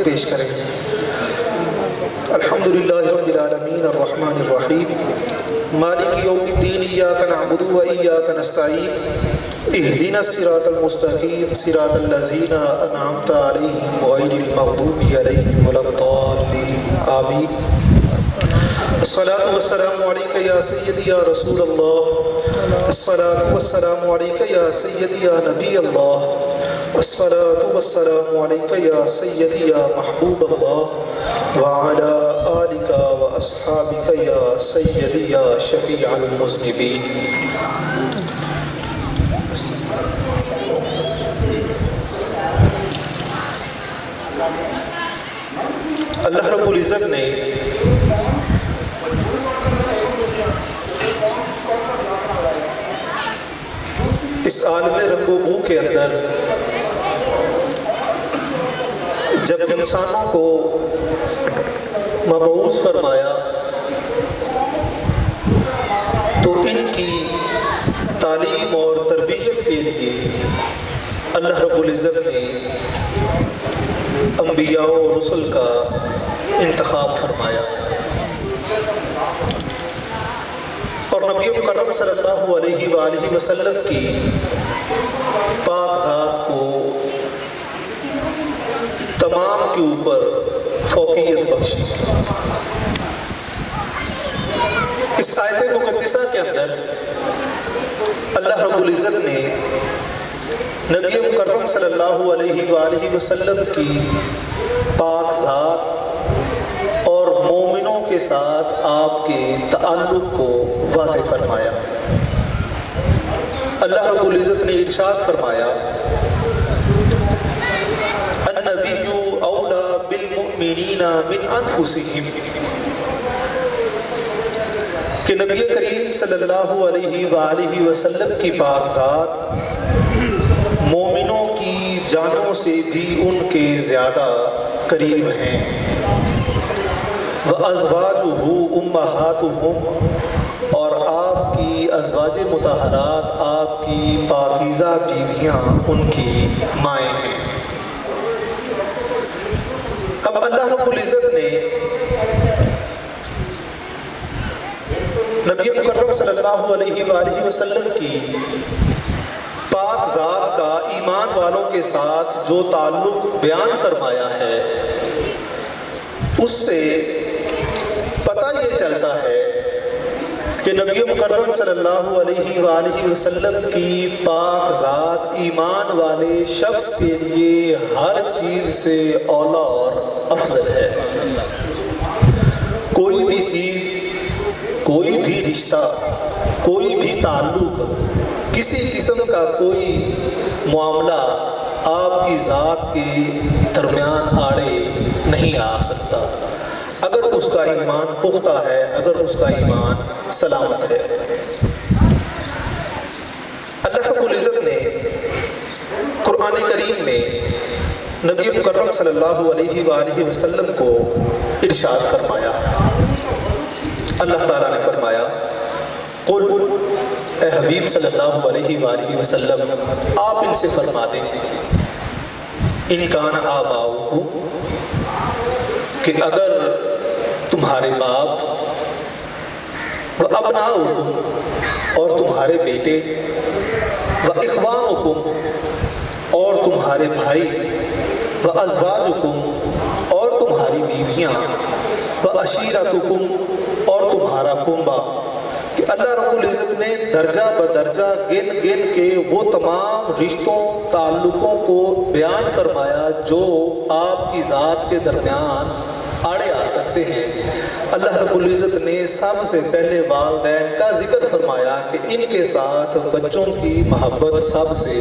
تلاوت پیش کریں۔ الحمدللہ رب العالمین الرحمن الرحیم مالک یوم الدین ایاک نعبد و ایاک نستعین اہدنا الصراط المستقیم صراط الذین انعمت علیہم غیر المغضوب علیہم ولا الضالین آمین۔ الصلاة والسلام علیکہ یا سیدی یا رسول اللہ، الصلاة والسلام علیکہ یا سیدی یا نبی اللہ، الصلاة والسلام علیکہ یا سیدی یا محبوب اللہ، وعلی آلک و اصحابک یا سیدی یا شفیع المذنبین۔ اللہ رب العزت نے اس عالم رنگ و بو کے اندر جب انسانوں کو مبعوث فرمایا تو ان کی تعلیم اور تربیت کے لیے اللہ رب العزت نے انبیاء و رسل کا انتخاب فرمایا، اور نبی مکرم صلی اللہ علیہ وآلہ وسلم کی پاک ذات کو تمام کے اوپر فوقیت بخشی۔ اس آیت مقدسہ کے اندر اللہ رب العزت نے نبی مکرم صلی اللہ علیہ وآلہ وسلم کی پاک ذات اور مومنوں کے ساتھ آپ کے تعلق کو واضح فرمایا۔ اللہ رب العزت نے ارشاد فرمایا، النبی اولی بالمؤمنین من انفسہم، کہ نبی کریم صلی اللہ علیہ وآلہ وسلم کی پاک ذات مومنوں کی جانوں سے بھی ان کے زیادہ قریب ہیں۔ وَأَزْوَاجُهُ أُمَّهَاتُهُمْ، اور آپ کی ازواج مطہرات، آپ کی پاکیزہ بیویاں ان کی مائیں ہیں۔ اب اللہ رب العزت نے نبی مکرم صلی اللہ علیہ وآلہ وسلم کی پاک ذات کا ایمان والوں کے ساتھ جو تعلق بیان فرمایا ہے، اس سے پتہ یہ چلتا ہے کہ نبی مکرم صلی اللہ علیہ وآلہ وسلم کی پاک ذات ایمان والے شخص کے لیے ہر چیز سے اولا اور افضل ہے۔ کوئی بھی چیز، کوئی بھی رشتہ، کوئی بھی تعلق، کسی قسم کا کوئی معاملہ آپ کی ذات کے درمیان آڑے نہیں آ سکتا اگر اس کا ایمان پختہ ہے، اگر اس کا ایمان سلامت ہے۔ اللہ رب العزت نے قرآن کریم میں نبی مکرم صلی اللہ علیہ وآلہ وسلم کو ارشاد فرمایا۔ اللہ تعالیٰ نے فرمایا، قل، اے حبیب صلی اللہ علیہ وآلہ وسلم، آپ ان سے فرما دیں، ان کان آباؤکم، کہ اگر تمہارے باپ، و ابناؤکم، اور تمہارے بیٹے، و اخوانکم، اور تمہارے بھائی، و ازواجکم، اور تمہاری بیویاں، و عشیرتکم، اور تمہارا کنبہ، کہ اللہ رب العزت نے درجہ بدرجہ گن گن کے وہ تمام رشتوں تعلقوں کو بیان فرمایا جو آپ کی ذات کے درمیان آڑے آ سکتے ہیں۔ اللہ رب العزت نے سب سے پہلے والدین کا ذکر فرمایا کہ ان کے ساتھ بچوں کی محبت سب سے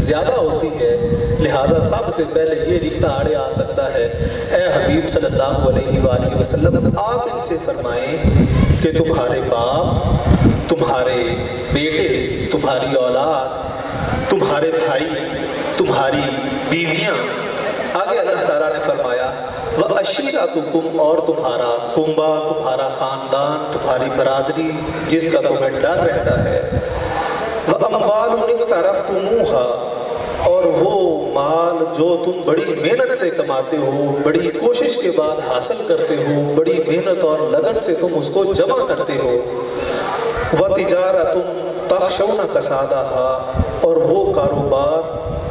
زیادہ ہوتی ہے، لہٰذا سب سے پہلے یہ رشتہ آڑے آ سکتا ہے۔ اے حبیب صلی اللہ علیہ وآلہ وسلم، آپ ان سے فرمائیں کہ تمہارے باپ، تمہارے بیٹے، تمہاری اولاد، تمہارے بھائی، تمہاری بیویاں، آگے اللہ تعالیٰ نے فرمایا وَعَشِيرَتُكُمْ، اور تمہارا کنبہ، تمہارا خاندان، تمہاری برادری جس کا تمہیں ڈر رہتا ہے، وَأَمْوَالٌ اقْتَرَفْتُمُوهَا، اور وہ مال جو تم بڑی محنت سے کماتے ہو، بڑی کوشش کے بعد حاصل کرتے ہو، بڑی محنت اور لگن سے تم اس کو جمع کرتے ہو، وَتِجَارَةٌ تَخْشَوْنَ كَسَادَهَا، اور وہ کاروبار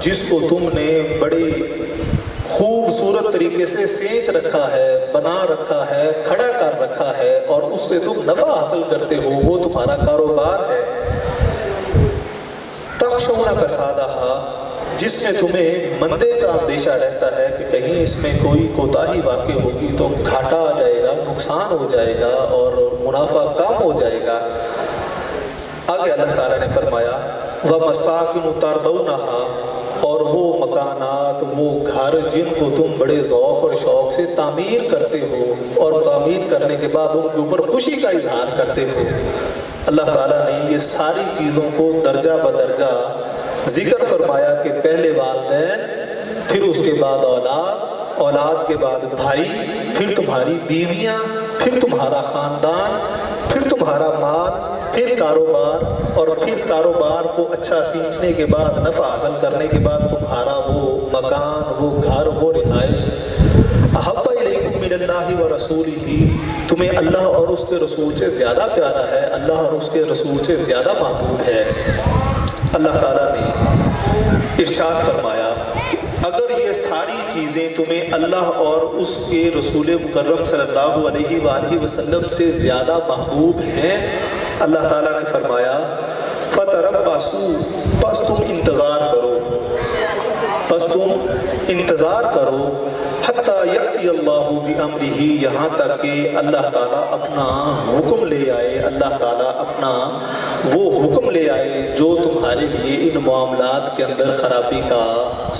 جس کو تم نے بڑے خوبصورت طریقے سے سینچ رکھا ہے، بنا رکھا ہے، کھڑا کر رکھا ہے، اور اس سے تم نفع حاصل کرتے ہو، وہ تمہارا کاروبار ہے۔ تخشون کسادہا، جس میں تمہیں مندے کا اندیشہ رہتا ہے کہ کہیں اس میں کوئی کوتاہی واقع ہوگی تو گھاٹا آ جائے گا، نقصان ہو جائے گا اور منافع کم ہو جائے گا۔ آگے اللہ تعالیٰ نے فرمایا وَمَسَاكِنُ تَرْضَوْنَهَا، اور وہ مکانات، وہ گھر جن کو تم بڑے ذوق اور شوق سے تعمیر کرتے ہو اور تعمیر کرنے کے بعد ان کے اوپر خوشی کا اظہار کرتے ہو۔ اللہ تعالیٰ نے یہ ساری چیزوں کو درجہ بدرجہ ذکر فرمایا کہ پہلے والدین، پھر اس کے بعد اولاد، اولاد کے بعد بھائی، پھر تمہاری بیویاں، پھر تمہارا خاندان، پھر تمہارا مال، پھر کاروبار، اور پھر کاروبار کو اچھا سینچنے کے بعد، نفع حاصل کرنے کے بعد تمہارا وہ مکان، وہ گھر، وہ رہائش۔ احب الیکم من اللہ ورسولہ، تمہیں اللہ اور اس کے رسول سے زیادہ پیارا ہے، اللہ اور اس کے رسول سے زیادہ محبوب ہے۔ اللہ تعالیٰ نے ارشاد فرمایا کہ اگر یہ ساری چیزیں تمہیں اللہ اور اس کے رسول مکرم صلی اللہ علیہ وآلہ وسلم سے زیادہ محبوب ہیں، اللہ تعالیٰ نے فرمایا فَتَرَبَّصُوا، پس تم انتظار کرو، پس تم انتظار کرو، حَتَّى يَأْتِيَ اللَّهُ بِأَمْرِهِ، یہاں تک کہ اللہ تعالیٰ اپنا حکم لے آئے، اللہ تعالیٰ اپنا وہ حکم لے آئے جو تمہارے لیے ان معاملات کے اندر خرابی کا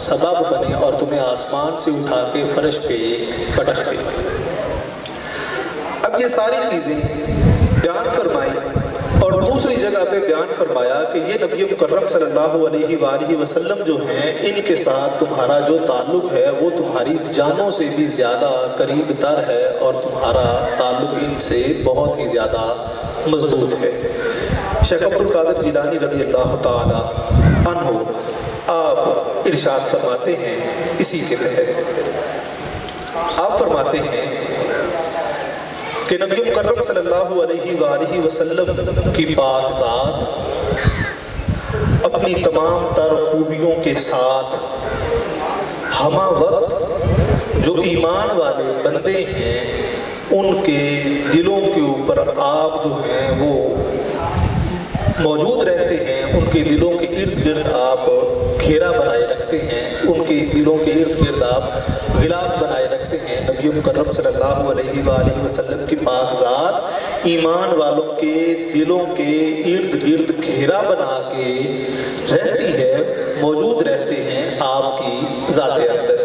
سبب بنے اور تمہیں آسمان سے اٹھا کے فرش پہ پٹک دے۔ اب یہ ساری چیزیں بیان فرمائی اور دوسری جگہ پہ بیان فرمایا کہ یہ نبی مکرم صلی اللہ علیہ وآلہ وسلم جو ہیں، ان کے ساتھ تمہارا جو تعلق ہے وہ تمہاری جانوں سے بھی زیادہ قریب تر ہے اور تمہارا تعلق ان سے بہت ہی زیادہ مضبوط ہے۔ شیخ عبد القادر جیلانی رضی اللہ تعالی عنہ آپ ارشاد فرماتے ہیں، اسی کے تحت آپ فرماتے ہیں کہ نبی مکرم صلی اللہ علیہ وآلہ وسلم کی پاک ذات اپنی تمام تر خوبیوں کے ساتھ ہمہ وقت جو ایمان والے بندے ہیں ان کے دلوں کے اوپر آپ جو ہیں وہ موجود رہتے ہیں، ان کے دلوں کے ارد گرد آپ گھیرا بنائے رکھتے ہیں، ان کے دلوں کے ارد گرد آپ غلاف بنائے رکھتے ہیں۔ نبی مکرم صلی اللہ علیہ وآلہ وسلم کی پاک ذات ایمان والوں کے دلوں کے ارد گرد گھیرا بنا کے رہتی ہے، موجود رہتے ہیں آپ کی ذات اقدس۔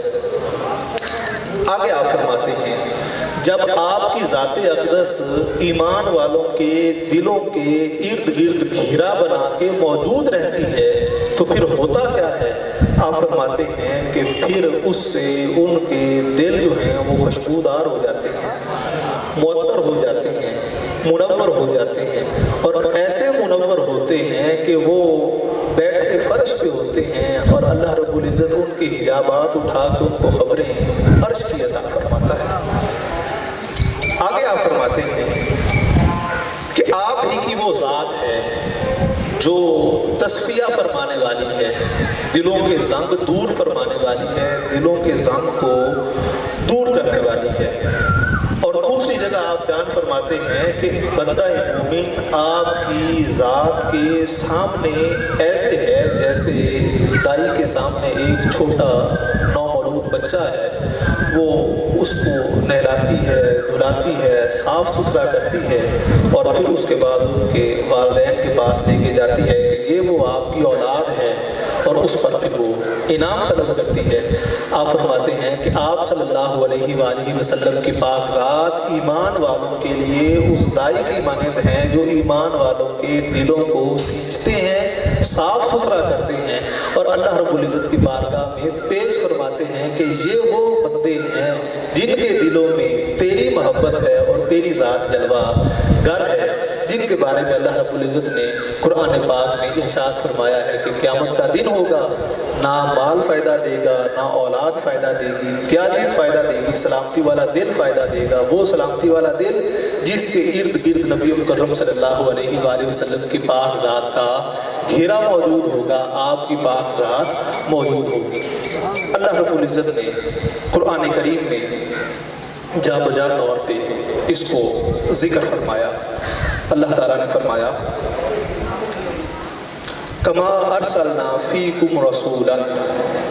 آگے آپ فرماتے ہیں جب آپ کی ذات اقدس ایمان والوں کے دلوں کے ارد گرد گھیرا بنا کے موجود رہتی ہے تو پھر ہوتا کیا ہے؟ آپ فرماتے ہیں کہ پھر اس سے ان کے دل جو ہیں وہ خوشبودار ہو جاتے ہیں، معطر ہو جاتے ہیں، منور ہو جاتے ہیں، اور ایسے منور ہوتے ہیں کہ وہ بیٹھے فرش پہ ہوتے ہیں اور اللہ رب العزت ان کی حجابات اٹھا کے ان کو خبریں عرش کی عطا فرماتا ہے۔ آگے آپ فرماتے ہیں کہ آپ ہی کی وہ ذات ہے جو تصفیہ فرمانے والی ہے، دلوں کے زنگ دور فرمانے والی ہے، دلوں کے زنگ کو دور کرنے والی ہے۔ اور دوسری جگہ آپ بیان فرماتے ہیں کہ بندہ مومن آپ کی ذات کے سامنے ایسے ہے جیسے دائی کے سامنے ایک چھوٹا نومولود بچہ ہے، وہ اس کو نہلاتی ہے، دھلاتی ہے، صاف ستھرا کرتی ہے اور پھر اس کے بعد ان کے والدین کے پاس لے کے جاتی ہے کہ یہ وہ آپ کی اولاد ہے اور اس پر پھر وہ انعام طلب کرتی ہے۔ آپ فرماتے ہیں کہ آپ صلی اللہ علیہ وآلہ وسلم کی پاک ذات ایمان والوں کے لیے اس دائی کی مانند ہیں جو ایمان والوں کے دلوں کو سینچتے ہیں، صاف ستھرا کرتے ہیں اور اللہ رب العزت کی بارگاہ میں پیش فرماتے ہیں کہ یہ وہ بندے ہیں جن کے دلوں میں تیری محبت ہے اور تیری ذات جلوہ گر ہے۔ جن کے بارے میں اللہ رب العزت نے قرآن پاک میں ارشاد فرمایا ہے کہ قیامت کا دن ہوگا، نہ مال فائدہ دے گا، نہ اولاد فائدہ دے گی۔ کیا چیز فائدہ دے گی؟ سلامتی والا دل فائدہ دے گا، وہ سلامتی والا دل جس کے ارد گرد نبی مکرم صلی اللہ علیہ وآلہ وسلم کی پاک ذات کا گھیرا موجود ہوگا، آپ کی پاک ذات موجود ہوگی۔ اللہ رب العزت نے قرآن کریم میں جا بجا طور پہ اس کو ذکر فرمایا۔ اللہ تعالیٰ نے فرمایا کما ارسلنا فیکم رسولا،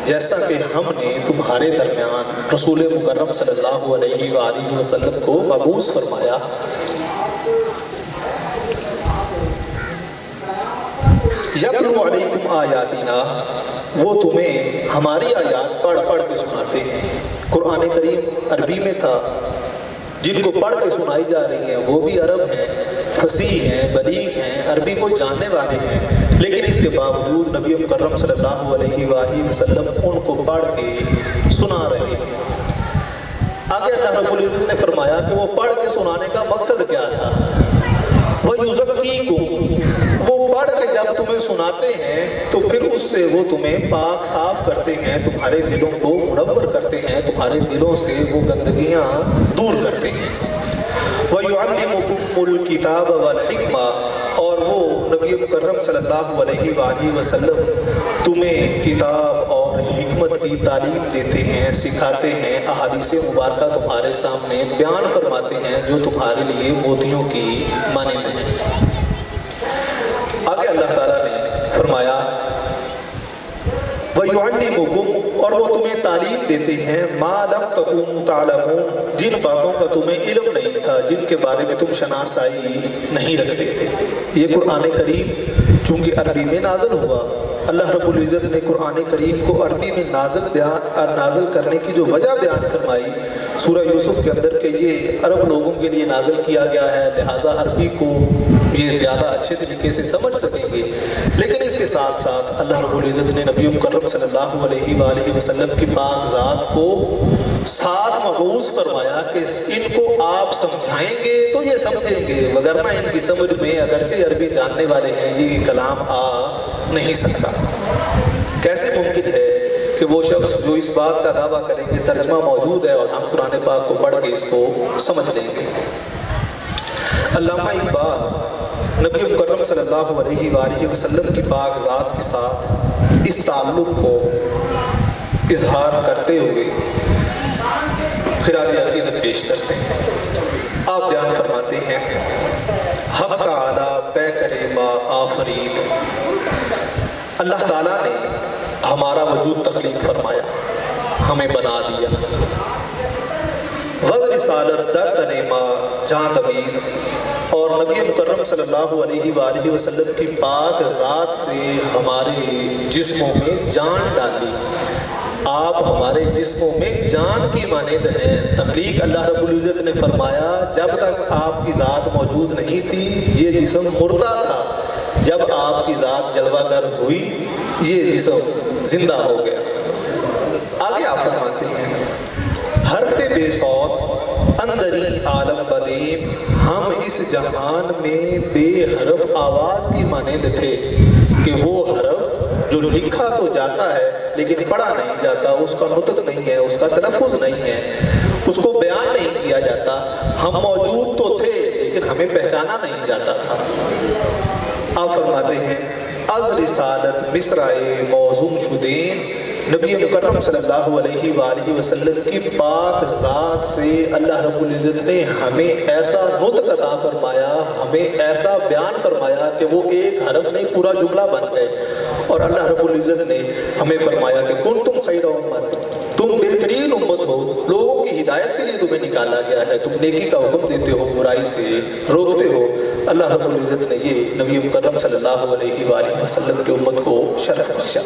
جیسا کہ ہم نے تمہارے درمیان رسول مکرم صلی اللہ علیہ وآلہ وسلم کو مبعوث فرمایا، یتلو علیکم آیاتنا، وہ تمہیں ہماری آیات پڑھ پڑھ کے سناتے ہیں۔ قرآن کریم عربی میں تھا، جن کو پڑھ کے سنائی جا رہی ہیں وہ بھی عرب ہیں، فصیح ہیں، بلیغ ہیں، عربی کو جاننے والے ہیں، لیکن اس کے باوجود نبی مکرم صلی اللہ علیہ وآلہ وسلم ان کو پڑھ کے سنا رہے ہیں۔ آگے اللہ رب العزت نے فرمایا کہ وہ پڑھ کے سنانے کا مقصد کیا تھا؟ وَيُزَكِّيكُمْ، وہ پڑھ کے جب تمہیں سناتے ہیں تو پھر اس سے وہ تمہیں پاک صاف کرتے ہیں، تمہارے دلوں کو منور کرتے ہیں، تمہارے دلوں سے وہ گندگیاں دور کرتے ہیں۔ وَيُعَلِّمُكُمُ الْكِتَابَ وَالْحِكْمَةَ، اور وہ نبی مکرم صلی اللہ علیہ وآلہ وسلم تمہیں کتاب اور حکمت کی تعلیم دیتے ہیں، سکھاتے ہیں، احادیث مبارکہ تمہارے سامنے بیان فرماتے ہیں جو تمہارے لیے موتیوں کی مانند ہیں۔ آگے اللہ تعالیٰ نے فرمایا وَيُعَلِّمُكُمْ، اور وہ تمہیں تعلیم دیتے ہیں مَا لَمْ تَكُونُوا تَعْلَمُونَ، جن باتوں کا تمہیں علم نہیں تھا، جن کے بارے میں تم شناسائی نہیں رکھتے تھے۔ یہ قرآن کریم چونکہ عربی میں نازل ہوا، اللہ رب العزت نے قرآن کریم کو عربی میں نازل کرنے کی جو وجہ بیان فرمائی سورہ یوسف کے اندر کہ یہ عرب لوگوں کے لیے نازل کیا گیا ہے، لہذا عربی کو یہ زیادہ اچھے طریقے سے سمجھ سکیں گے، لیکن اس کے ساتھ ساتھ اللہ رب العزت نے نبی مکرم صلی اللہ علیہ وآلہ وسلم کی پاک ذات کو ساتھ مبعوث فرمایا کہ ان کو آپ سمجھائیں گے تو یہ سمجھیں گے، وگرنہ ان کی سمجھ میں اگرچہ عربی جاننے والے ہیں یہ کلام آ نہیں سکتا۔ کیسے ممکن ہے کہ وہ شخص جو اس بات کا دعویٰ کرے کہ ترجمہ موجود ہے اور ہم قرآن پاک کو پڑھ کے اس کو سمجھ لیں گے؟ علامہ اقبال نبی مکرم صلی اللہ علیہ وآلہ وسلم کی پاک ذات کے ساتھ اس تعلق کو اظہار کرتے ہوئے خراج عقیدت پیش کرتے ہیں۔ آپ بیان فرماتے ہیں حق تعالی بے کرے ما آفرید، اللہ تعالیٰ نے ہمارا وجود تخلیق فرمایا، ہمیں بنا دیا، وز رسالت در تنے ما جان دمید، اور نبی مکرم صلی اللہ علیہ وآلہ وسلم کی پاک ذات سے ہمارے جسموں میں جان ڈالی۔ آپ ہمارے جسموں میں جان کی مانند ہیں۔ تخلیق اللہ رب العزت نے فرمایا جب تک آپ کی ذات موجود نہیں تھی یہ جسم مردہ تھا، جب آپ کی ذات جلوہ گر ہوئی یہ جسم زندہ ہو گیا۔ آگے آپ فرماتے ہیں حرف بے صوت اندری عالم بدیم، ہم اس جہان میں بے حرف آواز کی مانند تھے کہ وہ حرف جو لکھا تو جاتا ہے لیکن پڑھا نہیں جاتا، اس کا نطق نہیں ہے، اس کا تلفظ نہیں ہے، اس کو بیان نہیں کیا جاتا۔ ہم موجود تو تھے لیکن ہمیں پہچانا نہیں جاتا تھا۔ آپ فرماتے ہیں از رسالت مصرائے موزون شدین، نبی مکرم صلی اللہ علیہ وآلہ وسلم کی پاک ذات سے اللہ رب العزت نے ہمیں ایسا نطق عطا فرمایا، ہمیں ایسا بیان فرمایا کہ وہ ایک حرف نہیں پورا جملہ بن گئے۔ اور اللہ رب العزت نے ہمیں فرمایا کہ کنتم خیر امت، تم بہترین امت ہو، لوگوں کی ہدایت کے لیے تمہیں نکالا گیا ہے، تم نیکی کا حکم دیتے ہو، برائی سے روکتے ہو۔ اللہ رب العزت نے یہ نبی مکرم صلی اللہ علیہ وآلہ وسلم کی امت کو شرف بخشا۔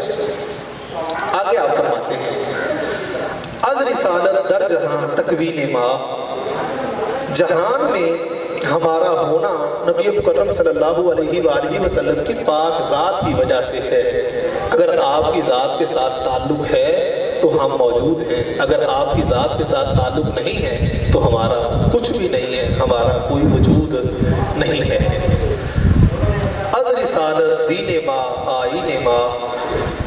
آگے آپ فرماتے ہیں از رسالت در جہاں تکوین ما، جہان میں ہمارا ہونا نبی مکرم صلی اللہ علیہ وآلہ وسلم کی پاک ذات کی وجہ سے ہے۔ اگر آپ کی ذات کے ساتھ تعلق ہے تو تو ہم موجود ہیں، اگر آپ کی ذات کے ساتھ تعلق نہیں ہے تو ہمارا کچھ بھی نہیں ہے، ہمارا کوئی وجود نہیں ہے۔ از رسالت دین ما آئین ما،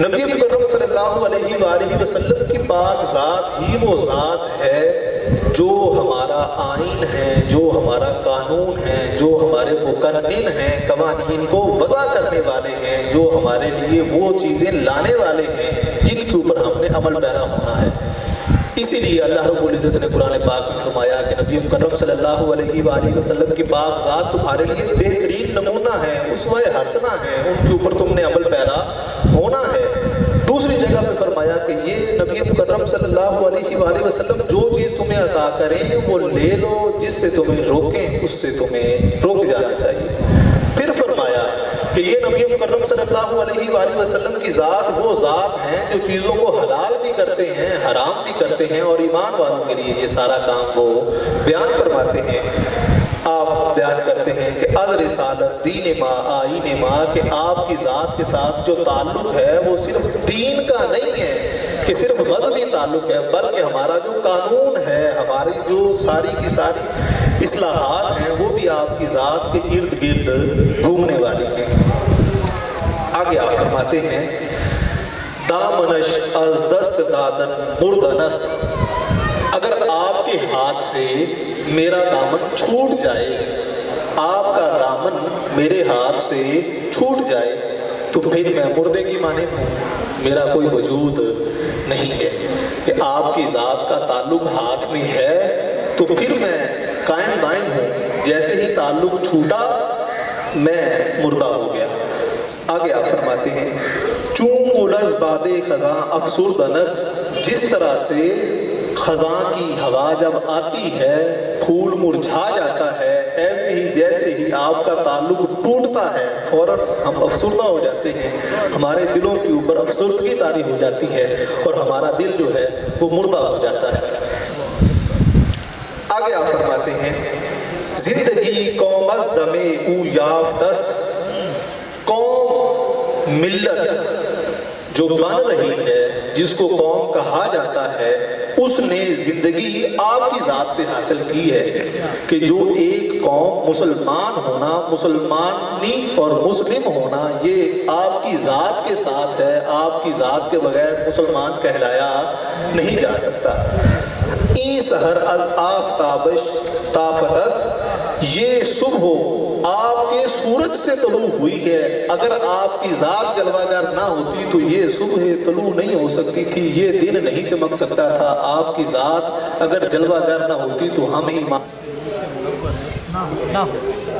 نبی مکرم صلی اللہ علیہ وآلہ وسلم کی پاک ذات ہی وہ ذات ہے جو ہمارا آئین ہے، جو ہمارا قانون ہے، جو ہمارے مقنن ہیں، قوانین کو وضع کرنے والے ہیں، جو ہمارے لیے وہ چیزیں لانے والے ہیں جن کے اوپر ہم نے عمل پیرا ہونا ہے۔ اسی لیے اللہ رب العزت نے قرآن پاک میں فرمایا کہ نبی مکرم صلی اللہ علیہ وآلہ وسلم کی پاک ذات تمہارے لیے بہترین نمونہ ہے، اسوہ حسنہ ہے، ان کے اوپر تم نے عمل پیرا ہونا ہے۔ دوسری جگہ پہ فرمایا کہ یہ نبی مکرم صلی اللہ علیہ وآلہ وسلم جو چیز تمہیں عطا کریں وہ لے لو، جس سے تمہیں روکیں اس سے تمہیں روک جانا چاہیے۔ پھر فرمایا کہ یہ نبی مکرم صلی اللہ علیہ وآلہ وسلم کی ذات وہ ذات ہیں جو چیزوں کو حلال بھی کرتے ہیں، حرام بھی کرتے ہیں، اور ایمان والوں کے لیے یہ سارا کام وہ بیان فرماتے ہیں۔ آپ بیان کرتے ہیں کہ از رسالت دین ما آئین ما، کہ آپ کی ذات کے ساتھ جو تعلق ہے وہ صرف دین کا نہیں ہے کہ صرف مذہبی تعلق ہے، بلکہ ہمارا جو قانون ہے، ہماری جو ساری کی ساری اصلاحات ہیں وہ بھی آپ کی ذات کے ارد گرد گھومنے والی ہیں۔ آگے آپ فرماتے ہیں دامنش از دست دادن مردنست، اگر آپ کے ہاتھ سے میرا دامن چھوٹ جائے، آپ کا دامن میرے ہاتھ سے چھوٹ جائے تو پھر میں مردے کی مانند ہوں، میرا کوئی وجود نہیں ہے۔ کہ آپ کی ذات کا تعلق ہاتھ میں ہے تو پھر میں قائم دائم ہوں، جیسے ہی تعلق چھوٹا میں مردہ ہو گیا۔ آگے آپ فرماتے ہیں چون گلز باد خزاں افسردنست، جس طرح سے خزاں کی ہوا جب آتی ہے پھول مرجھا جاتا ہے، ایسے ہی جیسے ہی آپ کا تعلق ٹوٹتا ہے فوراً ہم افسردہ ہو جاتے ہیں، ہمارے دلوں کے اوپر افسردگی طاری ہو جاتی ہے اور ہمارا دل جو ہے وہ مردہ ہو جاتا ہے۔ آگے آپ فرماتے ہیں زندگی قوم از دم او یافتست، قوم ملت جو بن رہی ہے، جس کو قوم کہا جاتا ہے، اس نے زندگی آپ کی ذات سے حاصل کی ہے کہ جو ایک قوم مسلمان ہونا، مسلمانی اور مسلم ہونا، یہ آپ کی ذات کے ساتھ ہے، آپ کی ذات کے بغیر مسلمان کہلایا نہیں جا سکتا۔ ای سحر از آفتابش تافتست، یہ صبح آپ کے سورج سے طلوع ہوئی ہے، اگر آپ کی ذات جلوہ گر نہ ہوتی تو یہ صبح طلوع نہیں ہو سکتی تھی، یہ دن نہیں چمک سکتا تھا، آپ کی ذات اگر جلوہ گر نہ ہوتی تو ہم ایمان نہ ہوتے۔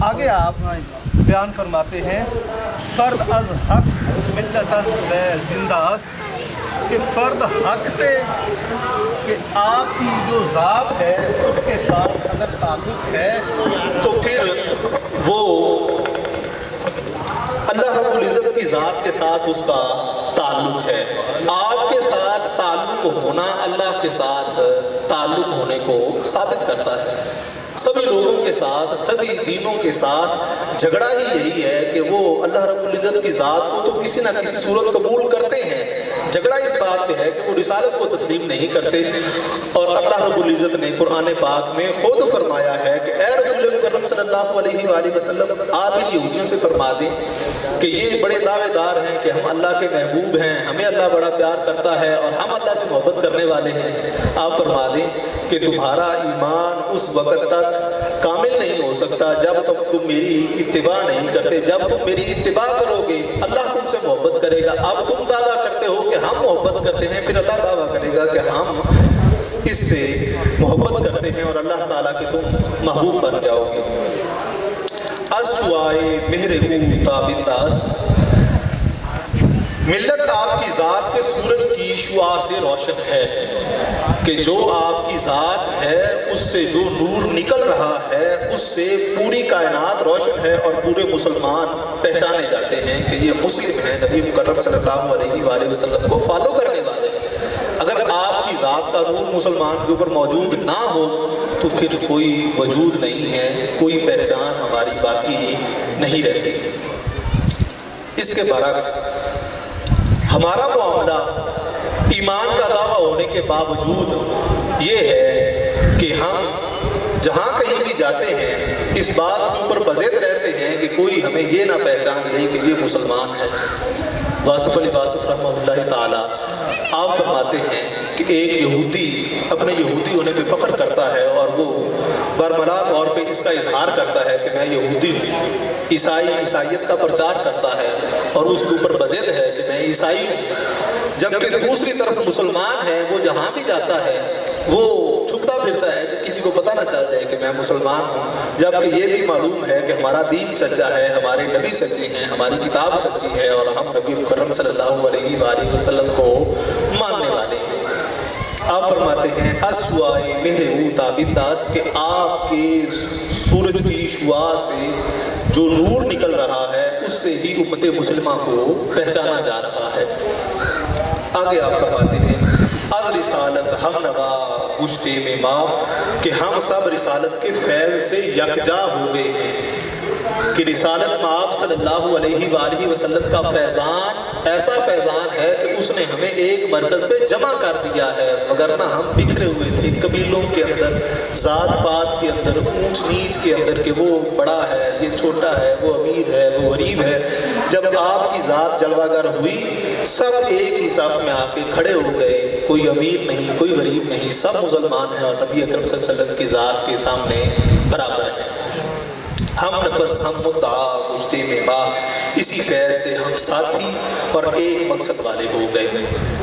آگے آپ بیان فرماتے ہیں فرد از حق ملت از بے زندہ است، کہ فرد حق سے کہ آپ کی جو ذات ہے اس کے ساتھ اگر تعلق ہے تو پھر وہ اللہ رب العزت کی ذات کے ساتھ اس کا تعلق ہے۔ آپ کے ساتھ تعلق ہونا اللہ کے ساتھ تعلق ہونے کو ثابت کرتا ہے۔ سبھی لوگوں کے ساتھ، سبھی دینوں کے ساتھ جھگڑا ہی یہی ہے کہ وہ اللہ رب العزت کی ذات کو تو کسی نہ کسی صورت قبول کرتے ہیں، جھگڑا اس بات پہ ہے کہ وہ رسالت کو تسلیم نہیں کرتے۔ اور اللہ رب العزت نے قرآن پاک میں خود فرمایا ہے کہ اے رسول مکرم صلی اللہ علیہ وآلہ وسلم، آپ ان یہودیوں سے فرما دیں کہ یہ بڑے دعوے دار ہیں کہ ہم اللہ کے محبوب ہیں، ہمیں اللہ بڑا پیار کرتا ہے اور ہم اللہ سے محبت کرنے والے ہیں۔ آپ فرما دیں کہ تمہارا ایمان اس وقت تک کامل نہیں ہو سکتا جب تک تم میری اتباع نہیں کرتے، جب تم میری اتباع کرو گے اللہ تم سے محبت کرے گا۔ اب تم دعویٰ کرتے ہو کہ ہم محبت کرتے ہیں، پھر اللہ دعویٰ کرے گا کہ ہم اس سے محبت کرتے ہیں اور اللہ تعالیٰ کے تم محبوب بن جاؤ گے۔ اشوائے مہر تابندہ است، ملت آپ کی ذات کے سورج کی شعاع سے روشن ہے کہ جو آپ کی ذات ہے اس سے جو نور نکل رہا ہے اس سے پوری کائنات روشن ہے اور پورے مسلمان پہچانے جاتے ہیں کہ یہ مسلم ہیں، نبی مکرم صلی اللہ علیہ وآلہ وسلم کو فالو کرنے والے ہیں۔ اگر آپ کی ذات کا نور مسلمان کے اوپر موجود نہ ہو تو پھر کوئی وجود نہیں ہے، کوئی پہچان ہماری باقی نہیں رہتی۔ اس کے برعکس ہمارا معاملہ ایمان کا دعویٰ ہونے کے باوجود یہ ہے کہ ہم جہاں کہیں بھی جاتے ہیں اس بات کے اوپر بضد رہتے ہیں کہ کوئی ہمیں یہ نہ پہچان لے کہ یہ مسلمان ہے۔ واصف علی واصف رحمہ اللہ تعالیٰ آپ فرماتے ہیں کہ ایک یہودی اپنے یہودی ہونے پہ فخر کرتا ہے اور وہ برملا طور پہ اس کا اظہار کرتا ہے کہ میں یہودی ہوں، عیسائیت کا پرچار کرتا ہے اور اس کے اوپر بضد ہے کہ میں عیسائی ہوں، جبکہ دوسری طرف مسلمان ہے وہ جہاں بھی جاتا ہے وہ چھپتا پھرتا ہے کہ کسی کو پتہ نہ چل جائے کہ میں مسلمان ہوں، جبکہ یہ بھی معلوم ہے کہ ہمارا دین سچا ہے، ہمارے نبی سچے ہیں، ہماری کتاب سچی ہے اور ہم نبی مکرم صلی اللہ علیہ وآلہ وسلم کو ماننے والے ہیں۔ آپ فرماتے ہیں اسوائے مہر او تابنداست کہ آپ کے سورج کی شعاع سے جو نور نکل رہا ہے اس سے ہی امت مسلمہ کو پہچانا جا رہا ہے۔ آگے آپ فرماتے ہیں از رسالت ہم نوا گشتے میں ماں کہ ہم سب رسالت کے فیض سے یکجا ہو گئے ہیں، کہ رسالت مآب صلی اللہ علیہ وآلہ وسلم کا فیضان ایسا فیضان ہے کہ اس نے ہمیں ایک مرکز پہ جمع کر دیا ہے، وگرنہ ہم بکھرے ہوئے تھے قبیلوں کے اندر، ذات پات کے اندر، اونچ نیچ کے اندر کہ وہ بڑا ہے، یہ چھوٹا ہے، وہ امیر ہے، وہ غریب ہے۔ جب آپ کی ذات جلوہ گر ہوئی سب ایک ہی صف میں آ کے کھڑے ہو گئے، کوئی امیر نہیں، کوئی غریب نہیں، سب مسلمان ہیں اور نبی اکرم صلی اللہ علیہ وسلم کی ذات کے سامنے برابر ہیں۔ ہم نفس ہم مدعا گشتے میں با اسی فیض سے ہم ساتھی اور ایک مقصد والے ہو گئے،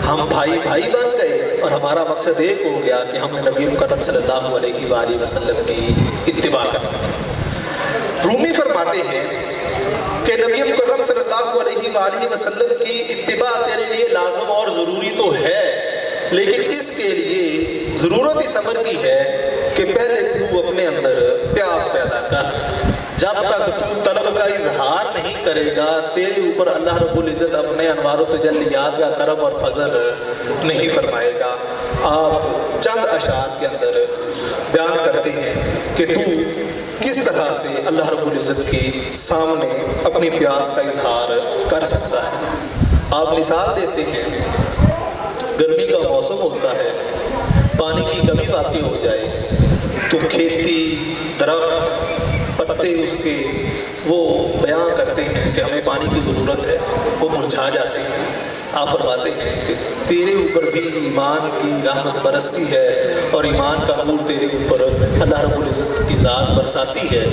ہم بھائی بھائی بن گئے اور ہمارا مقصد ایک ہو گیا کہ ہم نے نبی مکرم صلی اللہ علیہ وآلہ وسلم کی اتباع کرنا ہے۔ رومی فرماتے ہیں کہ نبی مکرم صلی اللہ علیہ وآلہ وسلم کی اتباع تیرے لیے لازم اور ضروری تو ہے، لیکن اس کے لیے ضرورت اس امر کی ہے کہ پہلے تو اپنے اندر پیاس پیدا کر۔ جب تک تو طلب کا اظہار نہیں کرے گا تیرے اوپر اللہ رب العزت اپنے انوار و تجلیات کا کرم اور فضل نہیں فرمائے گا۔ آپ چند اشعار کے اندر بیان کرتے ہیں کہ تو کس طرح سے اللہ رب العزت کے سامنے اپنی پیاس کا اظہار کر سکتا ہے۔ آپ مثال دیتے ہیں گرمی کا موسم ہوتا ہے، پانی کی کمی واقع ہو جائے تو کھیتی، درخت، پتے اس کے وہ بیان کرتے ہیں کہ ہمیں پانی کی ضرورت ہے، وہ مرجھا جاتے ہیں۔ آپ فرماتے ہیں کہ تیرے اوپر بھی ایمان کی رحمت برستی ہے اور ایمان کا نور تیرے اوپر اللہ رب العزت کی ذات برساتی ہے۔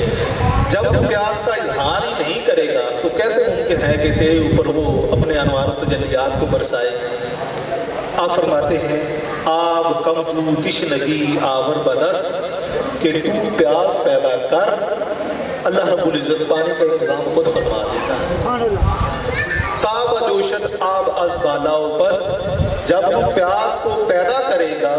جب تو پیاس کا اظہار ہی نہیں کرے گا تو کیسے ممکن ہے کہ تیرے اوپر وہ اپنے انوار و تجلیات کو برسائے۔ آپ فرماتے ہیں آب کم جو تشنگی آور بدست کہ تو پیاس پیدا کر، اللہ رب العزت پانی کا انتظام خود فرما دیتا ہے۔ تاب جوشت آب از بالا و پست جب تو پیاس کو پیدا کرے گا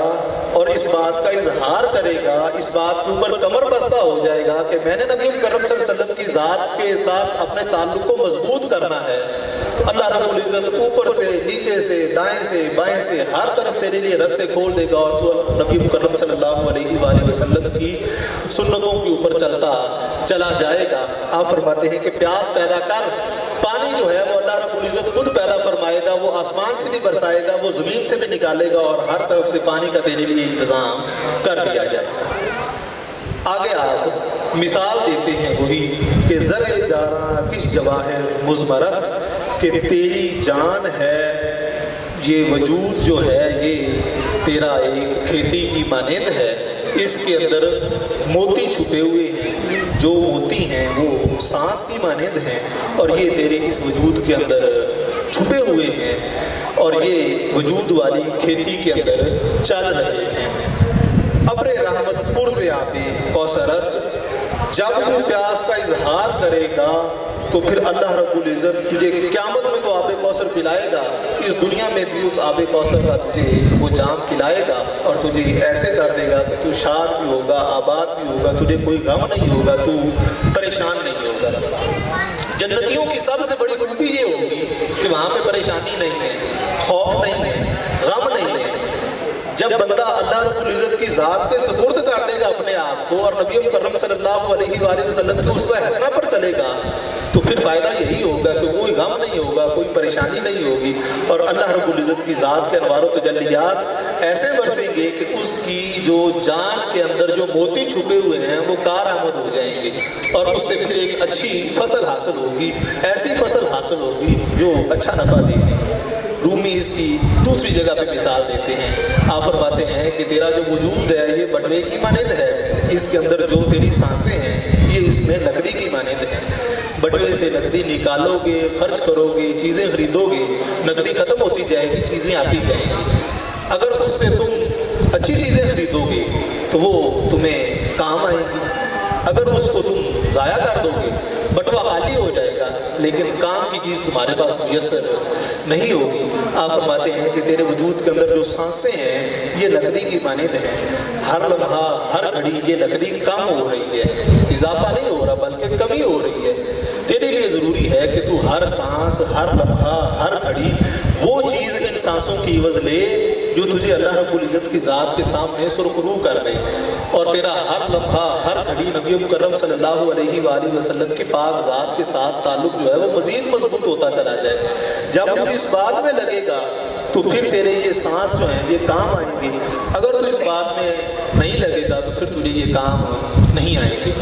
اور اس بات کا اظہار کرے گا، اس بات کے اوپر کمر بستہ ہو جائے گا کہ میں نے نبی کرم صلی اللہ علیہ وسلم کی ذات کے ساتھ اپنے تعلق کو مضبوط کرنا ہے، تو اللہ رب العزت اوپر سے، نیچے سے، دائیں سے، بائیں سے ہر طرف تیرے لیے رستے کھول دے گا اور تو نبی مکرم صلی اللہ علیہ وآلہ وسلم کی سنتوں کے اوپر چلا جائے گا۔ آپ فرماتے ہیں کہ پیاس پیدا کر، پانی جو ہے وہ اللہ رب العزت خود پیدا فرمائے گا، وہ آسمان سے بھی برسائے گا، وہ زمین سے بھی نکالے گا اور ہر طرف سے پانی کا تیرے لیے انتظام کر دیا جائے گا۔ آگے آپ مثال دیتے ہیں وہی کہ زرع جاراں کس جواہر مزمرست کہ تیری جان ہے، یہ وجود جو ہے یہ تیرا ایک کھیتی کی مانند ہے، اس کے اندر موتی چھپے ہوئے ہیں، جو موتی ہیں وہ سانس کی مانند ہیں اور یہ تیرے اس وجود کے اندر چھپے ہوئے ہیں اور یہ وجود والی کھیتی کے اندر چل رہے ہیں۔ ابر رحمت پرز آبِ کوثرست جب تو پیاس کا اظہار کرے گا تو پھر اللہ رب العزت تجھے قیامت میں تو آب کوثر پلائے گا، اس دنیا میں بھی اس آب کوثر کا تجھے وہ جام پلائے گا اور تجھے ایسے کر دے گا کہ تو شاد بھی ہوگا، آباد بھی ہوگا، تجھے کوئی غم نہیں ہوگا، تو پریشان نہیں ہوگا۔ جنتیوں کی سب سے بڑی خوبی یہ ہوگی کہ وہاں پہ پریشانی نہیں ہے، خوف نہیں ہے، غم نہیں ہے۔ جب بندہ اللہ رب العزت کی ذات کے سپرد کر دے گا اپنے آپ کو اور نبی مکرم صلی اللہ علیہ وآلہ وسلم کی اسوہ حسنہ پر چلے گا تو پھر فائدہ یہی ہوگا کہ کوئی غم نہیں ہوگا، کوئی پریشانی نہیں ہوگی، اور اللہ رب العزت کی ذات کے انوار و تجلیات ایسے برسیں گے کہ اس کی جو جان کے اندر جو موتی چھپے ہوئے ہیں وہ کارآمد ہو جائیں گے، اور اس سے پھر ایک اچھی فصل حاصل ہوگی، ایسی فصل حاصل ہوگی جو اچھا نفع دے گی۔ رومی اس کی دوسری جگہ پہ مثال دیتے ہیں، آپ فرماتے ہیں کہ تیرا جو وجود ہے یہ بٹوے کی مانند ہے، اس کے اندر جو تیری سانسیں ہیں یہ اس میں لکڑی کی مانند ہیں۔ بٹوے سے نقدی نکالو گے، خرچ کرو گے، چیزیں خریدو گے، نقدی ختم ہوتی جائے گی، چیزیں آتی جائیں گی۔ اگر اس سے تم اچھی چیزیں خریدو گے تو وہ تمہیں کام آئے گی، اگر اس کو تم ضائع کر دو گے بٹوا خالی ہو جائے گا، لیکن کام کی چیز تمہارے پاس میسر نہیں ہوگی۔ آپ فرماتے ہیں کہ تیرے وجود کے اندر جو سانسیں ہیں یہ لکڑی کی مانند ہیں، ہر لمحہ ہر گھڑی یہ لکڑی کم ہو رہی ہے، اضافہ نہیں ہو رہا بلکہ کمی ہو رہی ہے۔ تیرے لیے ضروری ہے کہ تو ہر سانس، ہر لمحہ، ہر گھڑی وہ چیز ان سانسوں کی عوض لے جو تجھے اللہ رب العزت کی ذات کے سامنے سرخرو کر دے، اور تیرا ہر لمحہ ہر گھڑی نبی مکرم صلی اللہ علیہ وآلہ وسلم کی پاک ذات کے ساتھ تعلق جو ہے وہ مزید مضبوط ہوتا چلا جائے۔ جب تو اس بات میں لگے گا تو پھر تیرے یہ سانس جو ہیں یہ کام آئیں گے، اگر تو اس بات میں نہیں لگے گا تو پھر تجھے یہ کام نہیں آئیں گے۔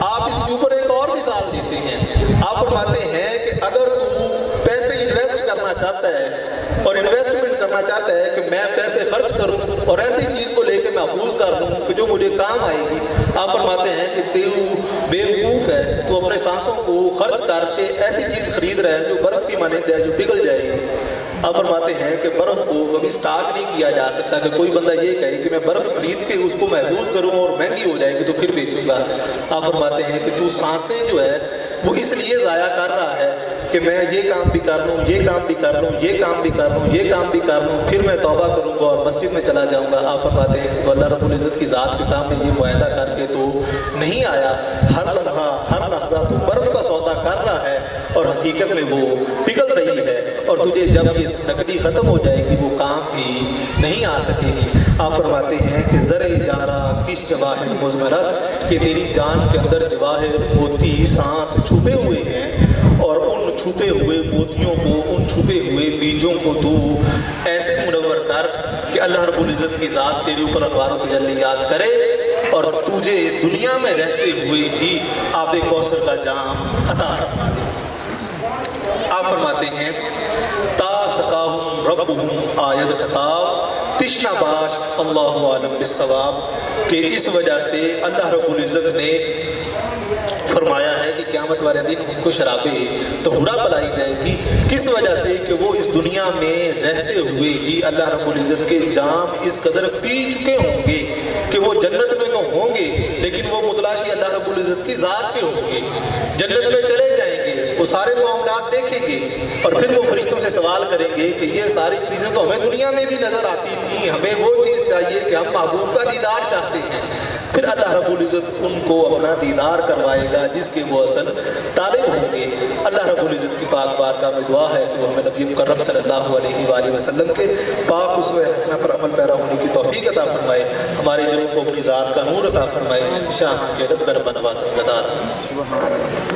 آپ اس کے اوپر ایک اور مثال دیتے ہیں، آپ فرماتے ہیں کہ اگر تو پیسے انویسٹ کرنا چاہتا ہے اور انویسٹمنٹ کرنا چاہتا ہے کہ میں پیسے خرچ کروں اور ایسی چیز کو لے کے محفوظ کر لوں کہ جو مجھے کام آئے گی، آپ فرماتے ہیں کہ تو بے وقوف ہے، تو اپنے سانسوں کو خرچ کر کے ایسی چیز خرید رہا ہے جو برف کی مانند ہے، جو پگھل جائے گی۔ آپ فرماتے ہیں کہ برف کو کبھی سٹاک نہیں کیا جا سکتا کہ کوئی بندہ یہ کہے کہ میں برف خرید کے اس کو محفوظ کروں اور مہنگی ہو جائے گی تو پھر بیچوں گا۔ آپ فرماتے ہیں کہ تو سانسیں جو ہے وہ اس لیے ضائع کر رہا ہے کہ میں یہ کام بھی کر لوں، یہ کام بھی کر لوں، یہ کام بھی کر لوں، یہ کام بھی کر لوں، پھر میں توبہ کروں گا اور مسجد میں چلا جاؤں گا۔ آپ فرماتے ہیں کہ اللہ رب العزت کی ذات کے سامنے یہ معاہدہ کر کے تو نہیں آیا، ہر لمحہ ہر لحظہ تو برف کا سودا کر رہا ہے اور حقیقت میں وہ پگھل رہی ہے، اور تجھے جب یہ نقدی ختم ہو جائے گی وہ کام بھی نہیں آ سکے گی۔ آپ فرماتے ہیں کہ زرع جارہ کس جواہر مزمرس، کہ تیری جان کے اندر جواہر موتی سانس چھپے ہوئے ہیں، اور ان چھپے ہوئے موتیوں کو، ان چھپے ہوئے بیجوں کو تو ایسے منور کر کہ اللہ رب العزت کی ذات تیرے اوپر انوار و تجلیات کرے اور تجھے دنیا میں رہتے ہوئے ہی آب کوثر کا جام عطا فرما دے۔ آپ فرماتے ہیں تا سقاہم ربہم آیت خطاب تشنا باش اللہ عالم بالصواب، کہ اس وجہ سے اللہ رب العزت نے فرمایا ہے کہ قیامت والے دن ان کو شراب طہورا پلائی جائے گی، کس وجہ سے کہ وہ اس دنیا میں رہتے ہوئے ہی اللہ رب العزت کے جام اس قدر پی چکے ہوں گے کہ وہ جنت میں تو ہوں گے لیکن وہ متلاشی اللہ رب العزت کی ذات کے ہوں گے، جنت میں چلے جائیں گے، وہ سارے معاملات دیکھیں گے، اور پھر وہ فرشتوں سے سوال کریں گے کہ یہ ساری چیزیں تو ہمیں دنیا میں بھی نظر آتی تھیں، ہمیں وہ چیز چاہیے کہ ہم محبوب کا دیدار چاہتے ہیں۔ پھر اللہ رب العزت ان کو اپنا دیدار کروائے گا جس کے وہ اصل طالب ہوں گے۔ اللہ رب العزت کی پاک بارگاہ میں دعا ہے کہ وہ ہمیں نبی مکرم صلی اللہ علیہ وآلہ وسلم کے پاک اسوہ حسنہ پر عمل پیرا ہونے کی توفیق عطا فرمائے، ہمارے دلوں کو اپنی ذات کا نور عطا فرمائے۔ شاہ چیرب کر بنواز گدار۔